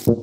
Ih,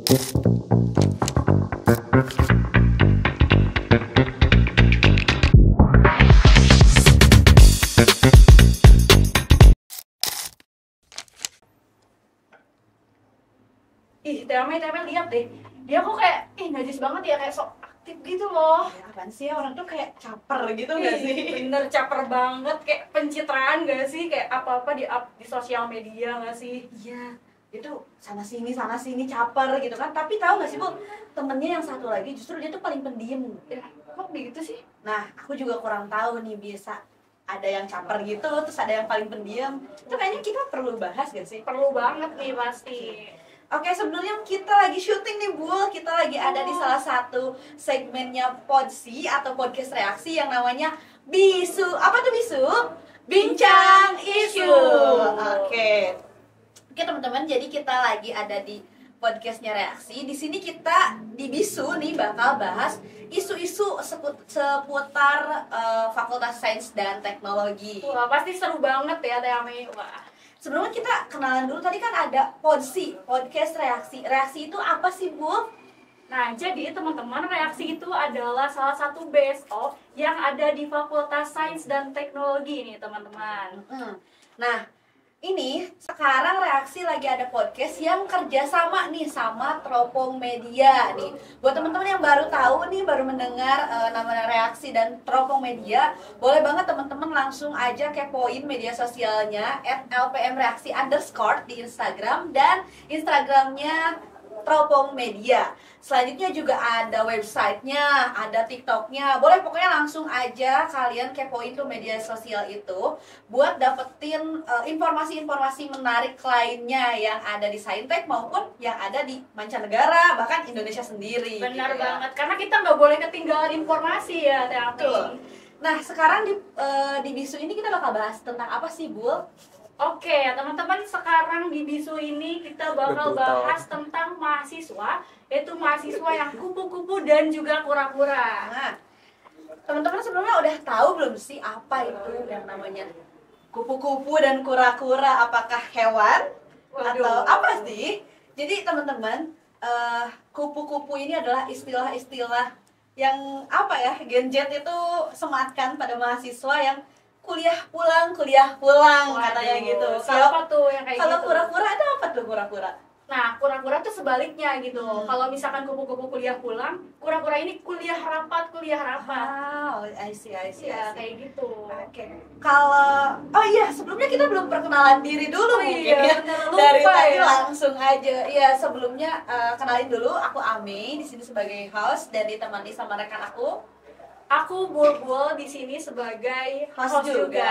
Teme lihat deh. Dia kok kayak najis banget ya, kayak sok aktif gitu loh. Ya, apaan sih ya, orang tuh kayak caper gitu gak sih? Bener caper banget, kayak pencitraan gak sih? Kayak apa-apa di up di sosial media gak sih? Iya, itu sana sini caper gitu kan. Tapi tahu gak sih Bu, temennya yang satu lagi justru dia tuh paling pendiam. Ya, kok begitu sih? Nah, aku juga kurang tahu nih, biasa ada yang caper gitu, terus ada yang paling pendiam. Itu kayaknya kita perlu bahas gak sih? Perlu banget nih pasti. Oke, sebelumnya kita lagi syuting nih Bu. Kita lagi ada di salah satu segmennya Podsi atau podcast reaksi yang namanya Bisu. Apa tuh Bisu? Bincang Isu. Oke. Oke teman-teman, jadi kita lagi ada di podcastnya reaksi. Di sini kita di Bisu nih bakal bahas isu-isu seputar Fakultas Sains dan Teknologi. Wah, pasti seru banget ya Teme. Wah. Sebelumnya kita kenalan dulu, tadi kan ada Podsi, podcast reaksi. Reaksi itu apa sih Bu? Nah, jadi teman-teman, reaksi itu adalah salah satu BSO yang ada di Fakultas Sains dan Teknologi nih teman-teman. Nah, ini sekarang reaksi lagi ada podcast yang kerjasama nih sama Teropong Media nih. Buat teman-teman yang baru tahu nih, baru mendengar nama reaksi dan Teropong Media, boleh banget teman-teman langsung aja kepoin media sosialnya @lpmreaksi_ di Instagram dan Instagramnya Teropong Media. Selanjutnya juga ada websitenya, ada TikToknya. Boleh pokoknya langsung aja kalian kepoin tuh media sosial itu buat dapetin informasi-informasi menarik lainnya yang ada di Saintek maupun yang ada di mancanegara, bahkan Indonesia sendiri. Benar gitu ya. banget, karena kita nggak boleh ketinggalan informasi ya Teme. Betul. Nah, sekarang di Bisu ini kita bakal bahas tentang apa sih, Bu? Oke, teman-teman, sekarang di Bisu ini kita bakal bahas tentang mahasiswa, yaitu mahasiswa yang kupu-kupu dan juga kura-kura. Nah, teman-teman sebelumnya udah tahu belum sih apa itu yang namanya kupu-kupu dan kura-kura? Apakah hewan atau apa sih? Jadi teman-teman, kupu-kupu ini adalah istilah-istilah yang apa ya, Gen Z itu sematkan pada mahasiswa yang kuliah pulang katanya gitu. Siapa tuh yang kayak Kalau gitu? kura-kura ada apa tuh kura-kura? Nah, kura-kura tuh sebaliknya gitu. Kalau misalkan kupu-kupu kuliah pulang, kura-kura ini kuliah rapat. Oh, I see. Ya, kayak gitu. Oke. Kalau sebelumnya kita belum perkenalan diri dulu mungkin ya. bener, lupa Dari tadi ya. langsung aja. Iya, sebelumnya kenalin dulu, aku Ame di sini sebagai host dan ditemani sama rekan aku. Aku Bulbul di sini sebagai host juga.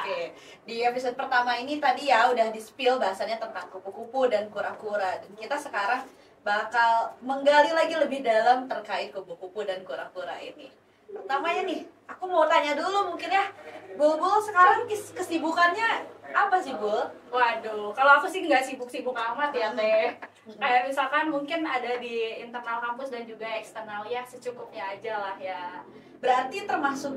Oke. Di episode pertama ini tadi ya udah di-spill bahasanya tentang kupu-kupu dan kura-kura. Dan kita sekarang bakal menggali lagi lebih dalam terkait kupu-kupu dan kura-kura ini. Pertamanya nih, aku mau tanya dulu mungkin ya, Bulbul sekarang kesibukannya apa sih, Bul? Waduh, kalau aku sih nggak sibuk-sibuk amat ya Teh. Kayak misalkan mungkin ada di internal kampus dan juga eksternal, ya secukupnya aja lah ya. Berarti termasuk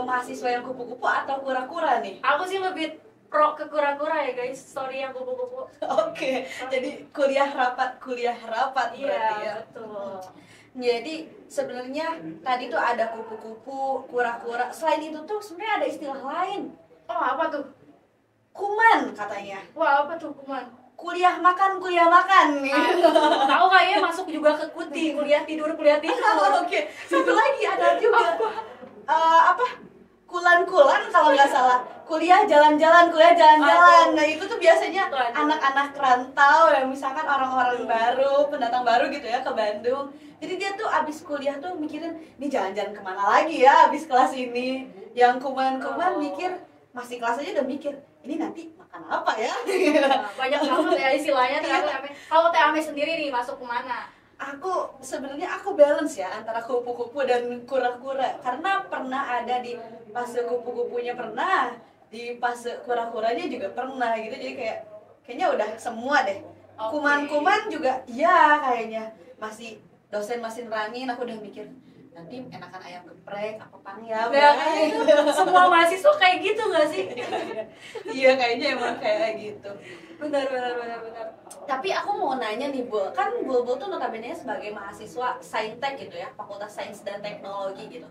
mahasiswa yang kupu-kupu atau kura-kura nih? Aku sih lebih pro ke kura-kura ya guys, sorry yang kupu-kupu. Oke, jadi kuliah rapat berarti Iya, ya. betul. Jadi sebenarnya tadi tuh ada kupu-kupu, kura-kura. Selain itu tuh sebenarnya ada istilah lain. Oh, apa tuh? Kuman katanya. Wah, apa tuh kuman? Kuliah makan nih. Tahu kayaknya masuk juga ke kuti, kuliah tidur. Oke, satu lagi ada juga. Kulan-kulan kalau nggak salah. Kuliah jalan-jalan. Nah, itu tuh biasanya anak-anak rantau yang misalkan orang-orang baru, pendatang baru gitu ya ke Bandung. Jadi dia tuh abis kuliah tuh mikirin, nih jalan-jalan kemana lagi ya abis kelas ini. Yang kuman-kuman mikir, masih kelas aja udah mikir, ini nanti makan apa ya? Banyak banget ya istilahnya. Kalau Teh Ame sendiri nih masuk kemana? Sebenarnya aku balance ya antara kupu-kupu dan kura-kura, karena pernah ada di fase kupu-kupunya, pernah di fase kura-kuranya juga pernah gitu. Jadi kayaknya udah semua deh. Okay. Kuman-kuman juga ya kayaknya dosen masih nerangin, aku udah mikir nanti enakan ayam geprek apa panggang Ya, semua mahasiswa kayak gitu nggak sih? iya kayaknya emang kayak gitu. Benar. Tapi aku mau nanya nih Bu, kan Bulbul tuh notabene sebagai mahasiswa Saintek gitu ya, Fakultas Sains dan Teknologi gitu.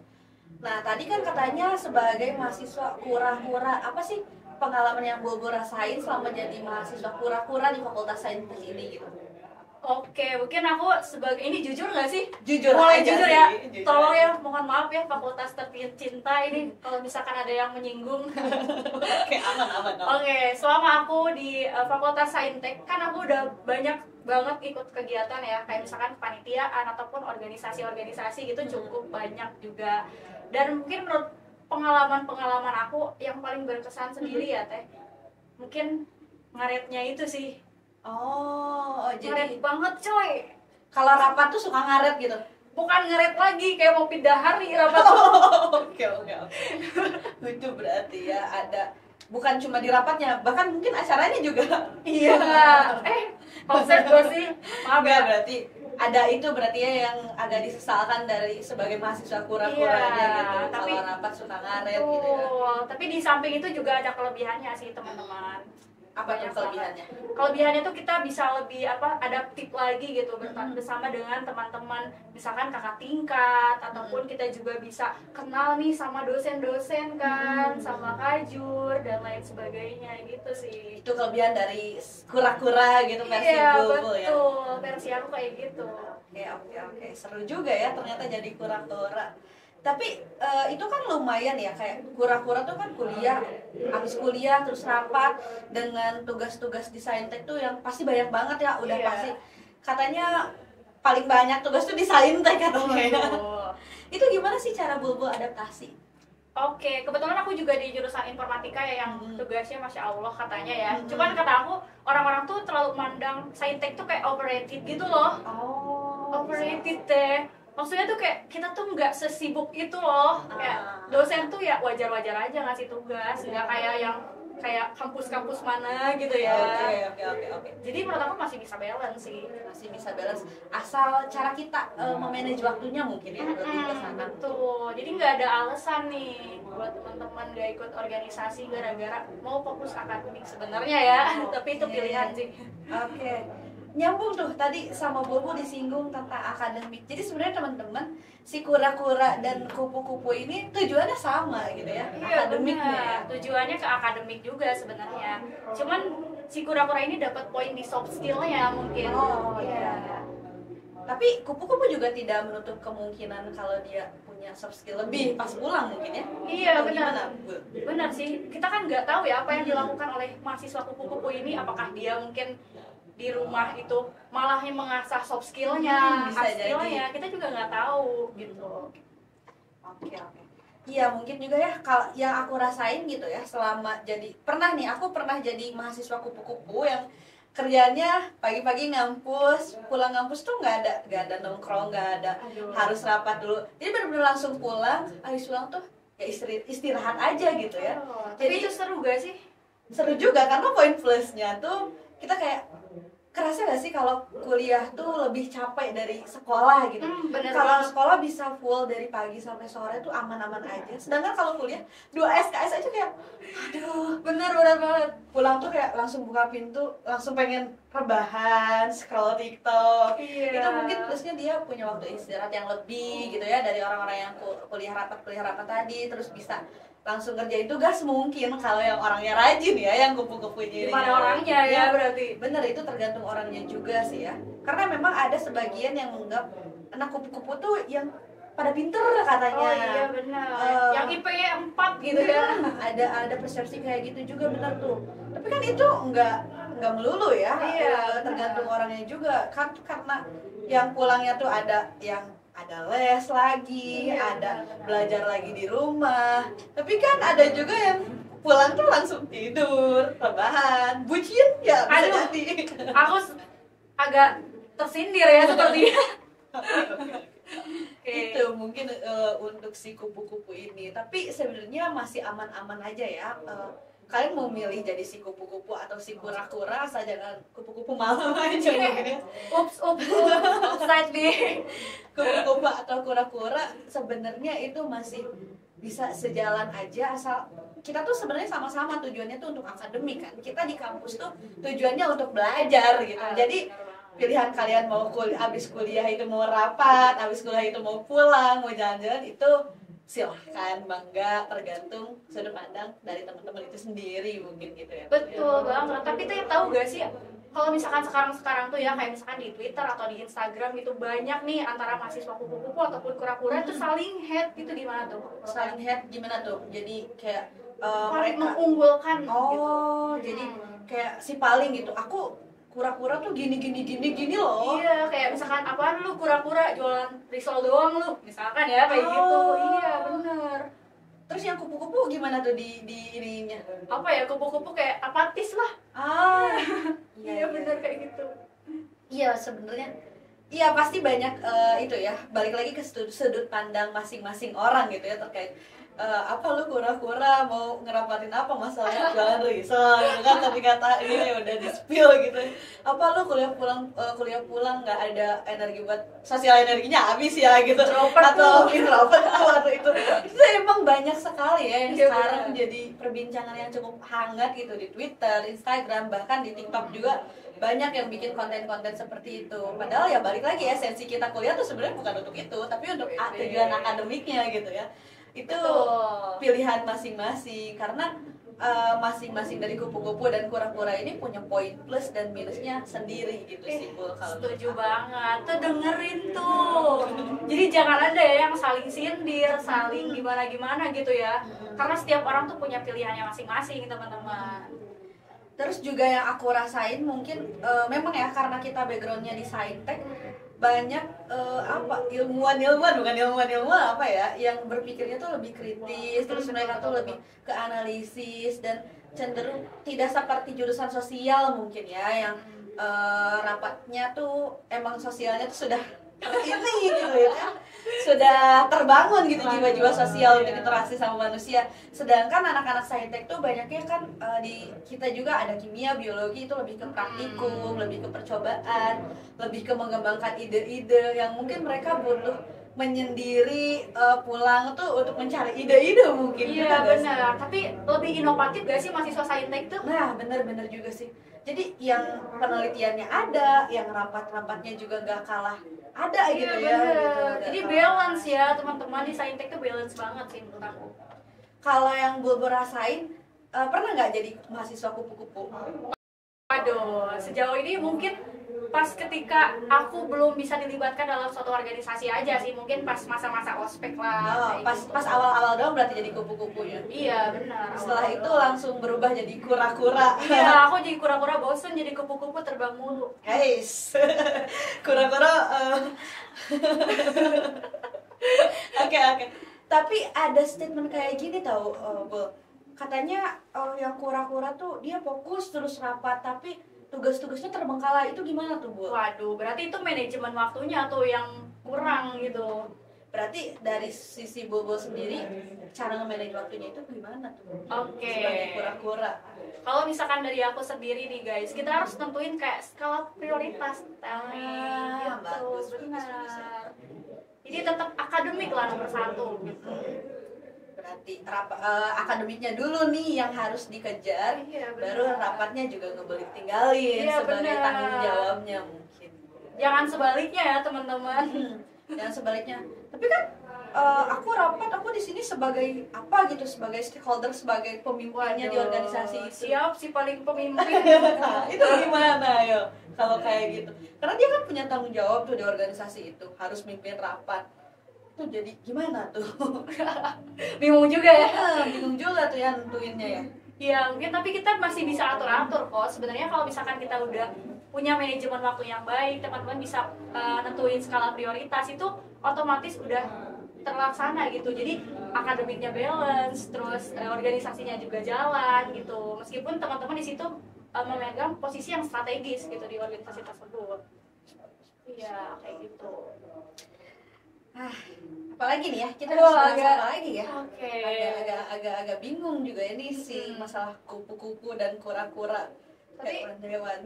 Nah tadi kan katanya sebagai mahasiswa kura-kura, apa sih pengalaman yang Bulbul rasain selama jadi mahasiswa kura-kura di Fakultas Saintek ini gitu? Oke, mungkin aku sebagai ini jujur nggak sih? Jujur Mulai aja jujur sih, ya. jujur Tolong aja. ya, mohon maaf ya fakultas tercinta ini kalau misalkan ada yang menyinggung. Oke, aman. Oke, selama aku di Fakultas Saintek kan aku udah banyak banget ikut kegiatan ya, kayak misalkan kepanitiaan ataupun organisasi-organisasi gitu cukup banyak juga. Dan mungkin menurut pengalaman aku yang paling berkesan sendiri ya Teh, mungkin ngaretnya itu sih. Oh, jadi Ngaret banget coy. kalau rapat tuh suka ngaret gitu. Bukan ngaret lagi kayak mau pindah hari rapat. Oke. Itu berarti ya ada, bukan cuma di rapatnya, bahkan mungkin acaranya juga. Iya. Konsep gue sih. Maaf Enggak, ya. berarti ada itu berarti ya yang agak disesalkan dari sebagai mahasiswa kura-kuranya Iya, gitu. tapi Kalau rapat suka ngaret gitu ya. betul. Tapi di samping itu juga ada kelebihannya sih teman-teman. Apa tuh Banyak kelebihannya? banget. Kelebihannya tuh kita bisa lebih adaptif lagi gitu bersama dengan teman-teman, misalkan kakak tingkat ataupun kita juga bisa kenal nih sama dosen-dosen kan, sama kajur dan lain sebagainya gitu sih. Itu kelebihan dari kura-kura gitu versi Iya, Bulbul ya. betul. Versi aku kayak gitu. Oke. Seru juga ya ternyata jadi kura-kura. Tapi itu kan lumayan ya, kayak kura-kura tuh kan kuliah, habis kuliah terus rapat dengan tugas-tugas di Saintek tuh yang pasti banyak banget ya, udah Iya. pasti katanya paling banyak tugas tuh di Saintek katanya. Itu gimana sih cara Bulbul adaptasi? Oke, kebetulan aku juga di jurusan informatika ya yang tugasnya Masya Allah katanya ya. Cuman kata aku, orang-orang tuh terlalu mandang Saintek tuh kayak overrated gitu loh. Overrated deh. Maksudnya tuh kayak kita tuh nggak sesibuk itu loh. Kayak dosen tuh ya wajar-wajar aja ngasih tugas, nggak kayak yang kayak kampus-kampus mana gitu ya. Oke. Jadi menurut aku masih bisa balance sih. Masih bisa balance asal cara kita memanage waktunya mungkin ya, lebih ke sana. Betul. Jadi nggak ada alasan nih buat teman-teman nggak ikut organisasi gara-gara mau fokus akademik sebenarnya ya. Tapi itu pilihan sih. Oke. Nyambung tuh tadi sama Bulbul disinggung tentang akademik. Jadi sebenarnya teman-teman, si kura-kura dan kupu-kupu ini tujuannya sama gitu ya, Iya, akademiknya ya. benar. Tujuannya ke akademik juga sebenarnya. Cuman si kura-kura ini dapat poin di soft skill-nya mungkin. Oh iya. Tapi kupu-kupu juga tidak menutup kemungkinan kalau dia punya soft skill lebih pas pulang mungkin ya. Iya, Atau benar. gimana, Bu? Benar sih. Kita kan nggak tahu ya apa yang dilakukan oleh mahasiswa kupu-kupu ini. Apakah dia mungkin di rumah itu malah yang mengasah soft skill-nya, Bisa hard jadi. skill-nya. Kita juga nggak tahu gitu. Oke. Iya mungkin juga ya, kalau yang aku rasain gitu ya selama jadi aku pernah jadi mahasiswa kupu-kupu yang kerjanya pagi-pagi ngampus, pulang ngampus tuh nggak ada nongkrong, nggak ada harus rapat dulu, jadi benar-benar langsung pulang, habis pulang tuh ya istirahat aja gitu ya. Tapi itu seru gak sih? Seru juga karena poin plusnya tuh kita kayak kerasa gak sih kalau kuliah tuh lebih capek dari sekolah gitu. Bener Kalau banget. sekolah bisa full dari pagi sampai sore tuh aman-aman aja. Sedangkan kalau kuliah 2 SKS aja kayak aduh, Bener banget. pulang tuh kayak langsung buka pintu, langsung pengen rebahan, scroll TikTok. Iya. Itu mungkin plusnya dia punya waktu istirahat yang lebih gitu ya dari orang-orang yang kuliah rapat tadi, terus bisa langsung kerjain tugas mungkin kalau yang orangnya rajin ya, yang kupu-kupunya ini. Gimana orangnya ya berarti? Bener, itu tergantung orangnya juga sih ya. Karena memang ada sebagian yang menganggap anak kupu-kupu tuh yang pada pinter katanya. Oh iya benar. Yang IP-nya 4 gitu ya. Ada persepsi kayak gitu juga, bener tuh. Tapi kan itu nggak melulu ya. Iya, Tergantung orangnya juga. Kan karena yang pulangnya tuh ada yang ada les lagi, Iya, ada benar. belajar lagi di rumah. Tapi kan ada juga yang pulang tuh langsung tidur, rebahan, bucin ya bisa Aduh. jadi. Aku agak tersindir ya sepertinya. Oke. Itu mungkin untuk si kupu-kupu ini. Tapi sebenarnya masih aman-aman aja ya. kalian mau milih jadi si kupu-kupu atau si kura-kura, asal jangan kupu-kupu malam aja mungkin ya. Ups, offside nih. Kupu-kupu atau kura-kura sebenarnya itu masih bisa sejalan aja, asal kita tuh sebenarnya sama-sama tujuannya tuh untuk akademik kan. Kita di kampus tuh tujuannya untuk belajar gitu. Jadi pilihan kalian mau habis kuliah itu mau rapat, habis kuliah itu mau pulang, mau jalan-jalan, itu silahkan, bangga, tergantung sudut pandang dari teman-teman itu sendiri mungkin gitu ya. Betul banget. Tapi tuh tahu gak sih, kalau misalkan sekarang tuh ya, kayak misalkan di Twitter atau di Instagram gitu, banyak nih antara mahasiswa kupu-kupu ataupun kura-kura itu saling hate gitu, gimana tuh? Saling hate gimana tuh? Jadi kayak paling mereka mengunggulkan oh gitu. Jadi kayak si paling gitu, aku kura-kura tuh gini loh. Iya, kayak misalkan apaan lu kura-kura jualan risol doang lu, misalkan ya kayak gitu. Iya, bener. Terus yang kupu-kupu gimana tuh di ininya? Apa ya, kupu-kupu kayak apatis lah. Iya, bener kayak gitu. Iya, sebenarnya iya pasti banyak itu ya, balik lagi ke sudut pandang masing-masing orang gitu ya terkait apa lu kura-kura mau ngerapatin apa masalahnya jualan risol gitu kan, tapi kata ini udah di spill gitu. Apa lu kuliah pulang nggak ada energi buat sosial, energinya habis ya gitu, atau introvert atau itu emang banyak sekali ya yang sekarang jadi perbincangan yang cukup hangat gitu di Twitter, Instagram, bahkan di TikTok juga banyak yang bikin konten-konten seperti itu. Padahal ya balik lagi ya, esensi kita kuliah tuh sebenarnya bukan untuk itu, tapi untuk tujuan akademiknya gitu ya. Itu pilihan masing-masing, karena masing-masing dari kupu-kupu dan kura-kura ini punya poin plus dan minusnya sendiri gitu sih Bu. Kalau setuju banget tuh, dengerin tuh. Jadi jangan ada ya yang saling sindir, saling gimana-gimana gitu ya, karena setiap orang tuh punya pilihannya masing-masing teman-teman. Terus juga yang aku rasain mungkin memang ya, karena kita backgroundnya di saintek, banyak ilmuwan apa ya yang berpikirnya tuh lebih kritis, terus mereka tuh lebih ke analisis dan cenderung tidak seperti jurusan sosial mungkin ya yang rapatnya tuh emang sosialnya tuh sudah ini gitu ya, sudah terbangun gitu jiwa-jiwa sosial untuk interaksi sama manusia. Sedangkan anak-anak saintek tuh banyaknya kan di kita juga ada kimia, biologi, itu lebih ke praktikum, lebih ke percobaan, lebih ke mengembangkan ide-ide yang mungkin mereka butuh menyendiri pulang tuh untuk mencari ide-ide mungkin. Iya benar, tapi lebih inovatif gak sih mahasiswa saintek tuh? Nah benar-benar juga sih. Jadi yang penelitiannya ada, yang rapat-rapatnya juga nggak kalah ada gitu ya. Gitu. Jadi balance ya teman-teman, di saintek tuh balance banget sih menurut aku. Kalau yang gue rasain, pernah nggak jadi mahasiswa kupu-kupu? Aduh, sejauh ini mungkin pas ketika aku belum bisa dilibatkan dalam suatu organisasi aja sih, mungkin pas masa-masa ospek lah. Pas awal-awal doang berarti jadi kupu-kupunya. Iya benar. Setelah itu langsung berubah jadi kura-kura. Iya, aku jadi kura-kura, bosen jadi kupu-kupu terbang mulu. Guys, kura-kura. Oke. Tapi ada statement kayak gini tau, Bu. Katanya yang kura-kura tuh dia fokus terus rapat, tapi tugas-tugasnya terbengkalai. Itu gimana tuh Bu? Waduh, berarti itu manajemen waktunya tuh yang kurang gitu. Berarti dari sisi Bobo sendiri cara nge-manage waktunya itu gimana tuh? Oke. Sebagai kura-kura. Kalau misalkan dari aku sendiri nih guys, kita harus tentuin kayak skala prioritas. Bagus, benar. Jadi tetap akademik lah nomor 1 gitu. Berarti akademiknya dulu nih yang harus dikejar, baru rapatnya juga nggak boleh tinggalin sebagai tanggung jawabnya mungkin. Jangan sebaliknya ya teman-teman. Jangan sebaliknya. Tapi kan aku rapat, aku di sini sebagai apa gitu, sebagai stakeholder, sebagai pemimpinnya di organisasi itu. Siap si paling pemimpin. Nah, itu gimana yo kalau kayak gitu? Karena dia kan punya tanggung jawab tuh di organisasi itu, harus mimpin rapat. Tuh jadi gimana tuh? Bingung juga ya. Bingung juga tuh ya nentuinnya ya. Iya mungkin, tapi kita masih bisa atur-atur kok. Sebenarnya kalau misalkan kita udah punya manajemen waktu yang baik, teman-teman bisa nentuin skala prioritas, itu otomatis udah terlaksana gitu. Jadi akademiknya balance, terus organisasinya juga jalan gitu. Meskipun teman-teman di situ memegang posisi yang strategis gitu di organisasi tersebut. Iya kayak gitu. Apalagi nih ya, kita Aduh, harus bahas agak- apa lagi ya? Oke. Agak bingung juga ini sih masalah kupu-kupu dan kura-kura. Tapi hewan.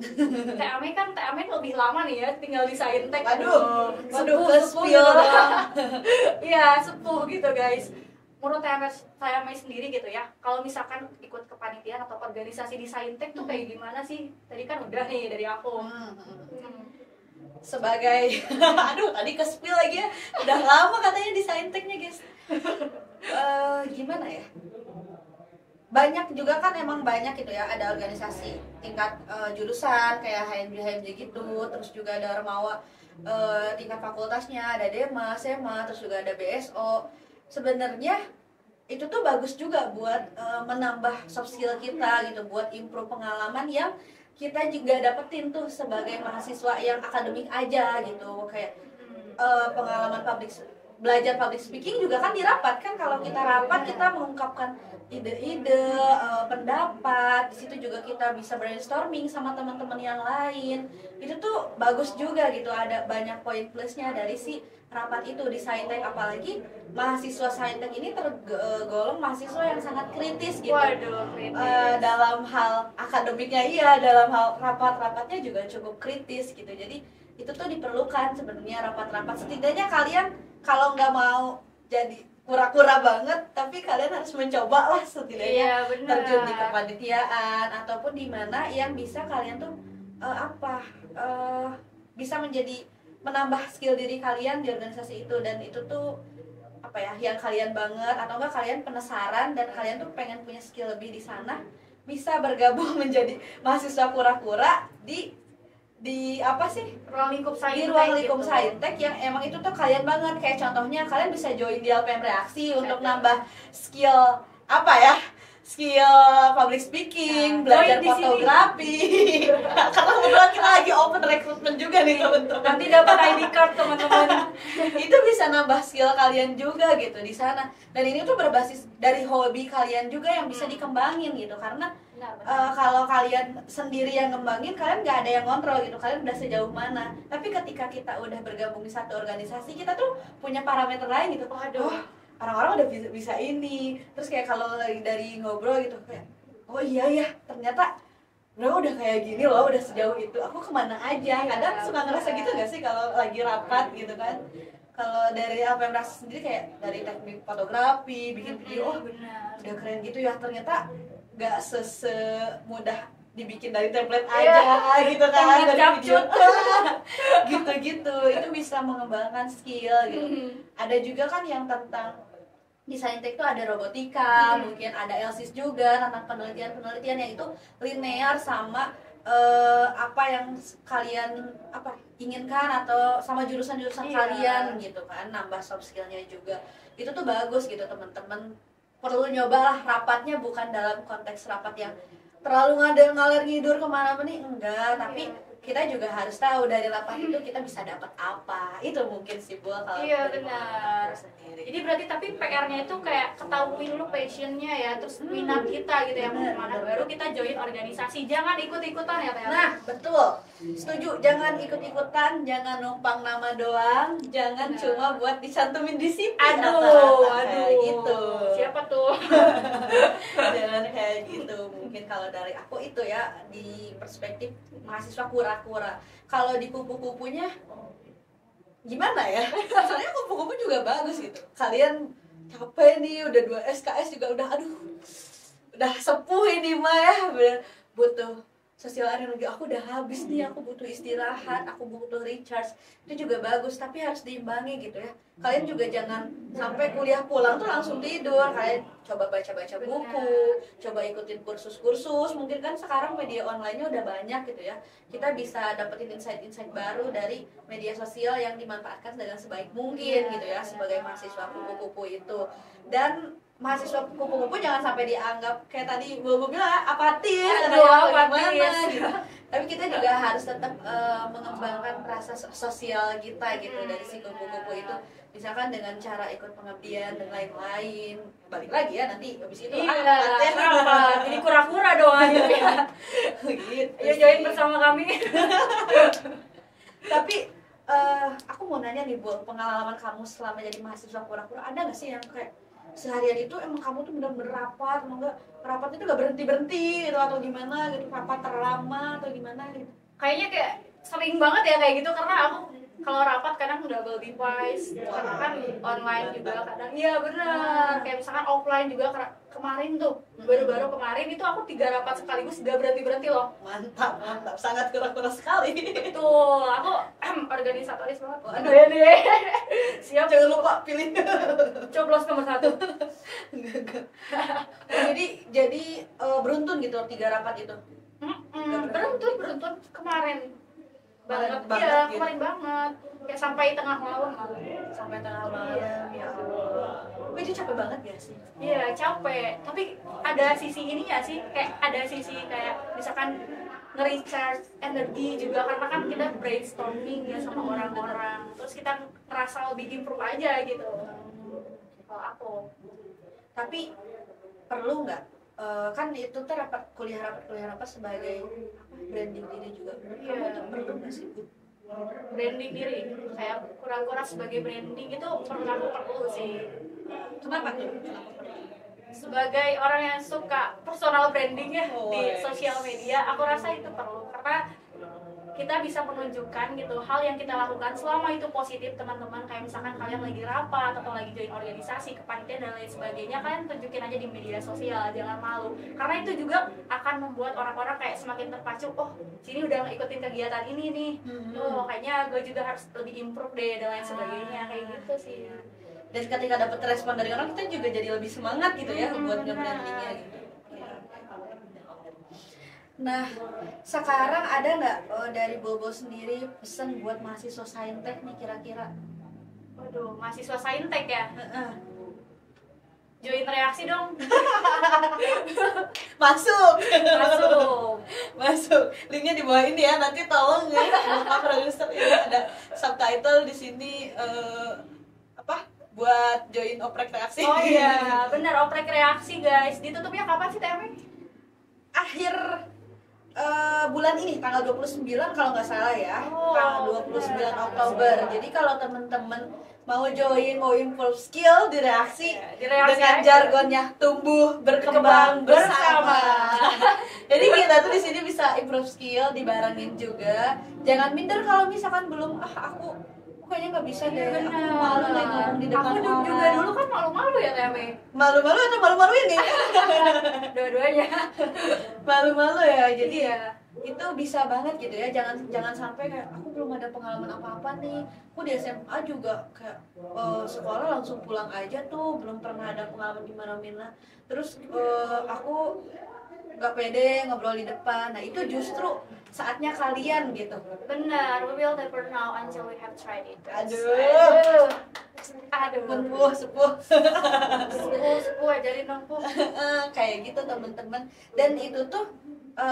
Teh Ame kan Teh Ame lebih lama nih ya tinggal di Saintek. Waduh, sepuh ke sepuh spill gitu. dong. Iya, sepuh gitu guys. Menurut saya Ame sendiri gitu ya, kalau misalkan ikut kepanitiaan atau organisasi di Saintek tuh kayak gimana sih? Tadi kan udah nih dari aku. Sebagai aduh tadi ke spill lagi ya, udah lama katanya di Sainteknya guys. Gimana ya, banyak juga kan, emang banyak gitu ya, ada organisasi tingkat jurusan kayak HMJ gitu, terus juga ada Ormawa tingkat fakultasnya, ada DEMA, SEMA, terus juga ada BSO. Sebenarnya itu tuh bagus juga buat menambah soft skill kita gitu, buat improve pengalaman yang kita juga dapetin tuh sebagai mahasiswa yang akademik aja gitu, kayak pengalaman belajar public speaking juga kan di rapat kan. Kalau kita rapat kita mengungkapkan ide-ide, pendapat, di situ juga kita bisa brainstorming sama teman-teman yang lain. Itu tuh bagus juga gitu, ada banyak poin plusnya dari si rapat itu di Saintek. Apalagi mahasiswa Saintek ini tergolong mahasiswa yang sangat kritis gitu. Waduh, kritis. Dalam hal akademiknya iya, dalam hal rapat-rapatnya juga cukup kritis gitu. Jadi itu tuh diperlukan sebenarnya rapat-rapat. Setidaknya kalian kalau nggak mau jadi kura-kura banget, tapi kalian harus mencoba lah setidaknya terjun di kepanitiaan ataupun di mana yang bisa kalian tuh bisa menambah skill diri kalian di organisasi itu. Dan itu tuh apa ya, yang kalian banget atau enggak kalian penasaran dan kalian tuh pengen punya skill lebih di sana, bisa bergabung menjadi mahasiswa kura-kura di apa sih, ruang lingkup Saintek, di ruang lingkup gitu. Saintek yang emang itu tuh kalian banget. Kayak contohnya kalian bisa join di LPM Reaksi untuk nambah skill apa ya, skill public speaking, belajar join di fotografi. Karena kebetulan kita lagi open recruitment juga nih teman-teman. Nanti dapat ID card teman-teman. Itu bisa nambah skill kalian juga gitu di sana. Dan ini tuh berbasis dari hobi kalian juga yang bisa dikembangin gitu. Karena kalau kalian sendiri yang ngembangin, kalian nggak ada yang ngontrol gitu, kalian udah sejauh mana. Tapi ketika kita udah bergabung di satu organisasi, kita tuh punya parameter lain gitu. Oh, orang-orang udah bisa ini. Terus kayak kalau lagi dari ngobrol gitu kayak, oh iya ya, ternyata udah kayak gini loh, udah sejauh itu. Aku kemana aja? Kadang suka ngerasa gitu nggak sih kalau lagi rapat gitu kan? Kalau dari apa yang merasa sendiri kayak dari teknik fotografi, bikin video, oh udah keren gitu ya. Ternyata nggak semudah dibikin dari template aja gitu kan, dari video gitu-gitu. Itu bisa mengembangkan skill gitu. Ada juga kan yang tentang di Saintek itu ada robotika, mungkin ada LSIS juga tentang penelitian yang itu linear sama apa yang kalian inginkan atau sama jurusan-jurusan kalian gitu kan, nambah soft skillnya juga. Itu tuh bagus gitu teman-teman. Perlu nyobalah rapatnya, bukan dalam konteks rapat yang terlalu ngalir ngidur kemana-mana nih, enggak, tapi kita juga harus tahu dari rapat itu kita bisa dapat apa. Itu mungkin sih Bu kalau benar. Jadi berarti tapi PR-nya itu kayak ketahui dulu passion-nya ya, terus minat kita gitu ya, mau kemana, baru kita join organisasi. Jangan ikut-ikutan ya Teh. Nah, betul. Setuju, jangan ikut-ikutan, jangan numpang nama doang, jangan cuma buat dicantumin di CV. Aduh, gitu. Siapa tuh? Jangan kayak gitu. Mungkin kalau dari aku itu ya, di perspektif mahasiswa kura-kura. Kalau di kupu-kupunya gimana ya? Soalnya kupu-kupu juga bagus gitu. Kalian capek nih, udah 2 SKS juga udah udah sepuh ini mah ya, butuh sosial energi. Aku udah habis nih, aku butuh istirahat, aku butuh recharge. Itu juga bagus, tapi harus diimbangi gitu ya. Kalian juga jangan sampai kuliah pulang tuh langsung tidur. Kalian coba baca-baca buku, coba ikutin kursus-kursus. Mungkin kan sekarang media online-nya udah banyak gitu ya. Kita bisa dapetin insight-insight baru dari media sosial yang dimanfaatkan dengan sebaik mungkin gitu ya, sebagai mahasiswa kupu-kupu itu. Dan mahasiswa kupu-kupu jangan sampai dianggap kayak tadi Bu bilang apatis, apatis gitu. Tapi kita juga harus tetap mengembangkan rasa sosial kita gitu dari si kupu-kupu itu. Misalkan dengan cara ikut pengabdian dan lain-lain. Balik lagi ya nanti habis itu rapat. Jadi kura-kura doang gitu ya. Gitu. Ya join bersama kami. Tapi Aku mau nanya nih Bu, pengalaman kamu selama jadi mahasiswa kura-kura ada nggak sih yang kayak seharian itu emang kamu tuh bener-bener rapat, atau enggak rapat itu nggak berhenti-berhenti gitu atau gimana gitu, rapat terlama atau gimana gitu? Kayaknya kayak sering banget ya kayak gitu, karena aku kalau rapat kadang double device, karena kan online juga kadang. Iya benar, kayak misalkan offline juga kemarin tuh, baru-baru kemarin itu aku 3 rapat sekaligus, gak berhenti-berhenti loh. Mantap, sangat kura-kura sekali. Betul, aku organisatoris banget. Waduh. Deh. Siap, Jangan lupa pilih. coblos nomor 1. jadi beruntun gitu 3 rapat itu. Beruntun kemarin banget, banget iya gitu. kemarin banget, kayak sampai tengah malam. Sampai tengah malam ya Allah. Itu capek banget ya sih? Iya capek, tapi ada sisi ini ya sih, kayak ada sisi kayak misalkan nge-recharge energi juga, karena kan kita brainstorming ya sama orang-orang, terus kita ngerasa lebih improve aja gitu kalau aku. Tapi perlu nggak? Kan itu tuh kuliah rapat sebagai branding diri juga. Kamu itu perlu nggak sih Bu? Branding diri, kayak kura-kura sebagai branding itu perlu sih. Kenapa tuh? Sebagai orang yang suka personal branding ya di yes. sosial media, aku rasa itu perlu, karena kita bisa menunjukkan gitu hal yang kita lakukan selama itu positif. Teman-teman, kayak misalkan kalian lagi rapat atau lagi join organisasi, kepanitiaan dan lain sebagainya, kalian tunjukin aja di media sosial, jangan malu, karena itu juga akan membuat orang-orang kayak semakin terpacu. Oh, sini udah ngikutin kegiatan ini nih, oh kayaknya gue juga harus lebih improve deh dan lain sebagainya, kayak gitu sih. Dan ketika dapat respon dari orang, kita juga jadi lebih semangat gitu ya buat nge-brandingnya gitu. Nah, sekarang ada nggak dari Bobo sendiri pesan buat mahasiswa Saintek nih kira-kira? Waduh, mahasiswa Saintek ya? Join reaksi dong. Masuk. Linknya di bawah ini ya. Nanti tolong ya, Bapak produser ini ada subtitle di sini buat join oprek reaksi. Oh iya, benar, oprek reaksi guys. Ditutupnya kapan sih TME? Akhir bulan ini tanggal 29 kalau nggak salah ya. Tanggal 29 Oktober. Jadi kalau teman-teman mau join, mau improve skill di reaksi dengan aja. jargonnya tumbuh berkembang bersama. Jadi kita tuh di sini bisa improve skill, dibarengin juga. Jangan minder kalau misalkan belum aku kayaknya nggak bisa deh. Aku malu deh ngomong di depan orang. Aku juga dulu kan malu-malu ya TME. Malu-malu atau malu-maluin nih? Dua-duanya. Malu-malu ya. Jadi ya itu bisa banget gitu ya. Jangan sampai kayak aku belum ada pengalaman apa-apa nih. Aku di SMA juga kayak sekolah langsung pulang aja tuh, belum pernah ada pengalaman di mana-mana. Terus aku nggak pede ngobrol di depan. Nah itu justru saatnya kalian gitu. Benar, we will never know until we have tried it. Aduh. Sepuh ajarin dong Bu. Kayak gitu teman-teman. Dan itu tuh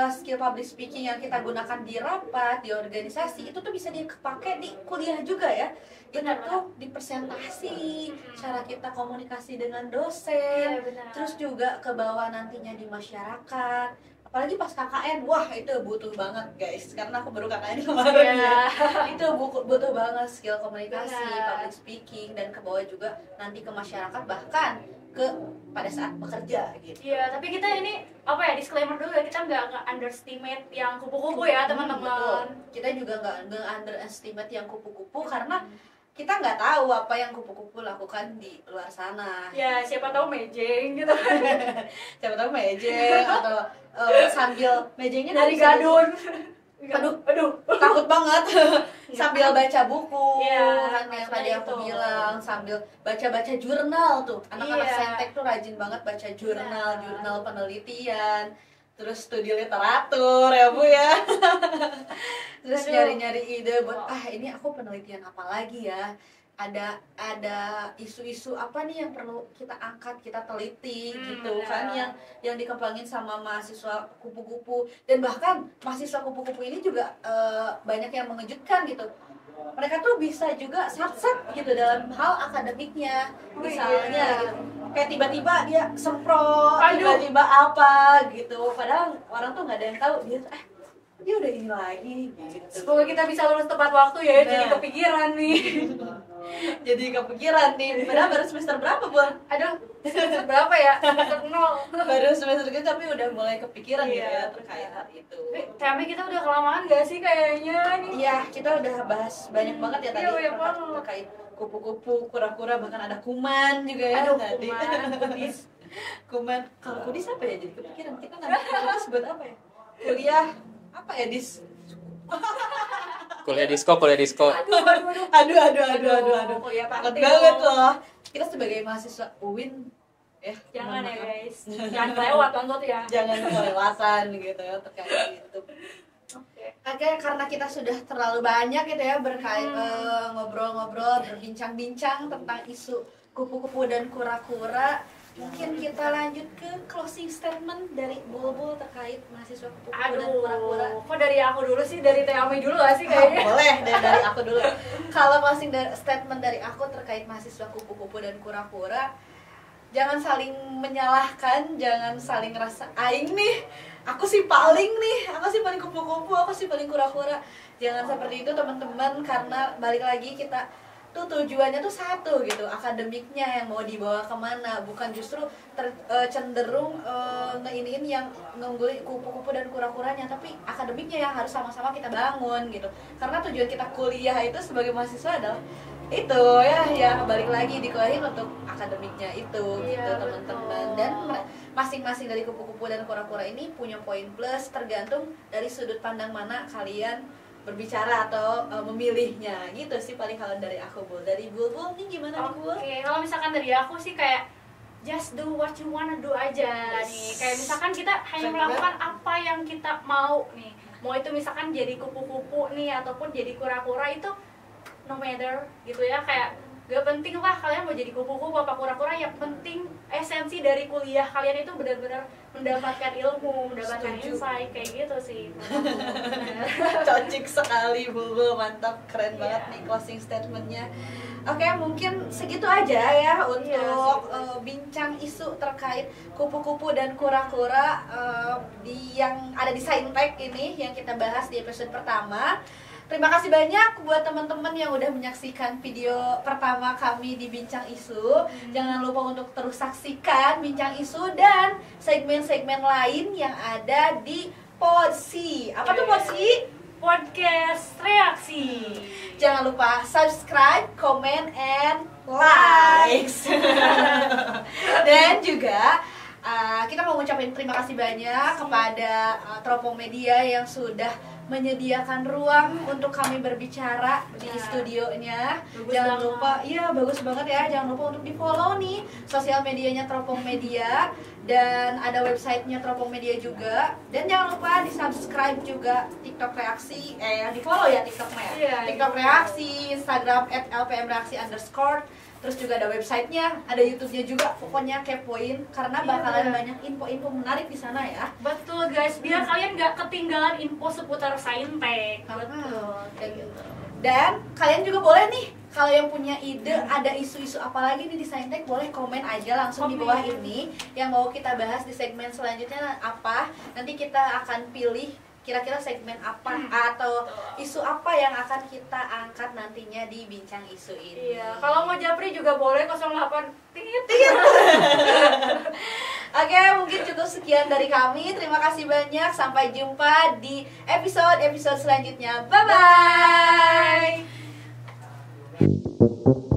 skill public speaking yang kita gunakan di rapat, di organisasi, itu tuh bisa dipakai di kuliah juga ya. Benar, itu tuh di presentasi, cara kita komunikasi dengan dosen, terus juga ke bawah nantinya di masyarakat. Apalagi pas KKN, wah itu butuh banget guys, karena aku baru KKN kemarin ya. Itu butuh banget skill komunikasi, public speaking, dan ke bawah juga nanti ke masyarakat, bahkan pada saat bekerja gitu. Iya, tapi kita ini disclaimer dulu ya, kita nggak underestimate yang kupu-kupu ya teman-teman. Kita juga nggak underestimate yang kupu-kupu karena kita nggak tahu apa yang kupu-kupu lakukan di luar sana. Ya, siapa tahu mejeng gitu kan. Siapa tahu mejeng atau sambil mejengnya dari gadun. Aduh, takut banget. Sambil baca buku, kan yang tadi aku bilang, sambil baca-baca jurnal tuh. Anak-anak Saintek tuh rajin banget baca jurnal penelitian, terus studi literatur ya Bu ya. Terus nyari-nyari ide buat ini aku penelitian apa lagi ya, ada isu-isu apa nih yang perlu kita angkat, kita teliti gitu kan, yang dikembangin sama mahasiswa kupu-kupu. Dan bahkan mahasiswa kupu-kupu ini juga banyak yang mengejutkan gitu. Mereka tuh bisa juga sukses gitu dalam hal akademiknya, misalnya gitu. Kayak tiba-tiba dia semprot, tiba-tiba apa gitu, padahal orang tuh nggak ada yang tahu dia dia udah ini lagi gitu. Semoga kita bisa lulus tepat waktu ya, jadi kepikiran nih. Jadi kepikiran nih, padahal baru semester berapa, Bu? Aduh, semester berapa ya? Semester 0. Baru semester gitu tapi udah mulai kepikiran gitu ya terkait hal itu. Tapi kita udah kelamaan gak sih kayaknya nih? Iya, kita udah bahas banyak banget ya tadi terkait kupu-kupu, kura-kura, bahkan ada kuman juga ya. Aduh, tadi. kudis. Kuman, kalau kudis apa ya? Jadi kepikiran kita nanti kudis buat apa ya? Kuliah apa ya, Dis? Kuliah disco. Aduh. Kuliah Takut party banget dong. loh. Kita sebagai mahasiswa UIN ya. Jangan mohon ya maaf. guys, jangan lewat nonton ya. Jangan kelewatan gitu ya terkait itu. Oke, karena kita sudah terlalu banyak gitu ya berkait ngobrol-ngobrol, berbincang-bincang tentang isu kupu-kupu dan kura-kura, mungkin kita lanjut ke closing statement dari Bulbul terkait mahasiswa kupu-kupu dan kura-kura. Kok dari aku dulu sih, dari Teh Ami dulu gak sih kayaknya? Boleh dari aku dulu. Kalau closing statement dari aku terkait mahasiswa kupu-kupu dan kura-kura, jangan saling menyalahkan, jangan saling ngerasa aing nih, aku sih paling kupu-kupu, aku sih paling kura-kura. Jangan seperti itu teman-teman, karena balik lagi kita tuh tujuannya tuh satu gitu, akademiknya yang mau dibawa kemana, bukan justru cenderung ngeiniin yang ngunggulin kupu-kupu dan kura-kuranya, tapi akademiknya yang harus sama-sama kita bangun gitu. Karena tujuan kita kuliah itu sebagai mahasiswa adalah itu ya balik lagi dikuliahin untuk akademiknya itu gitu teman-teman. Dan masing-masing dari kupu-kupu dan kura-kura ini punya poin plus, tergantung dari sudut pandang mana kalian berbicara atau memilihnya gitu sih paling. Kalau dari aku, Bul, dari Bulbul nih gimana nih, Bul? Oke, kalau misalkan dari aku sih kayak just do what you wanna do aja nih. Kayak misalkan kita hanya melakukan apa yang kita mau nih. Mau itu misalkan jadi kupu-kupu nih ataupun jadi kura-kura, itu no matter gitu ya. Kayak gak penting lah kalian mau jadi kupu-kupu apa kura-kura, yang penting esensi dari kuliah kalian itu benar-benar mendapatkan ilmu, mendapatkan insight kayak gitu sih. Cocok sekali, Bulbul, mantap, keren banget nih closing statementnya. Oke, mungkin segitu aja ya untuk bincang isu terkait kupu-kupu dan kura-kura yang ada di Saintek ini yang kita bahas di episode pertama. Terima kasih banyak buat teman-teman yang udah menyaksikan video pertama kami di Bincang Isu. Jangan lupa untuk terus saksikan Bincang Isu dan segmen-segmen lain yang ada di Podsi. Apa tuh Podsi? Podcast Reaksi. Jangan lupa subscribe, comment, and likes. Dan juga kita mau ngucapin terima kasih banyak kepada Teropong Media yang sudah menyediakan ruang untuk kami berbicara di studionya. Jangan lupa, iya bagus banget ya. Jangan lupa untuk di follow nih sosial medianya Teropong Media, dan ada websitenya Teropong Media juga. Dan jangan lupa di subscribe juga TikTok Reaksi, di follow ya TikToknya ya. TikTok Reaksi, Instagram @lpmreaksi_. Terus juga ada websitenya, ada YouTube-nya juga. Pokoknya kepoin karena bakalan banyak info-info menarik di sana ya. Betul guys, biar kalian nggak ketinggalan info seputar Saintek. Betul. Kayak gitu. Dan kalian juga boleh nih, kalau yang punya ide ada isu-isu apa lagi nih di Saintek, boleh komen aja langsung di bawah ini yang mau kita bahas di segmen selanjutnya apa. Nanti kita akan pilih kira-kira segmen apa atau isu apa yang akan kita angkat nantinya di Bincang Isu ini. Iya, kalau mau japri juga boleh 08 tit. Oke, mungkin cukup sekian dari kami. Terima kasih banyak. Sampai jumpa di episode selanjutnya. Bye bye.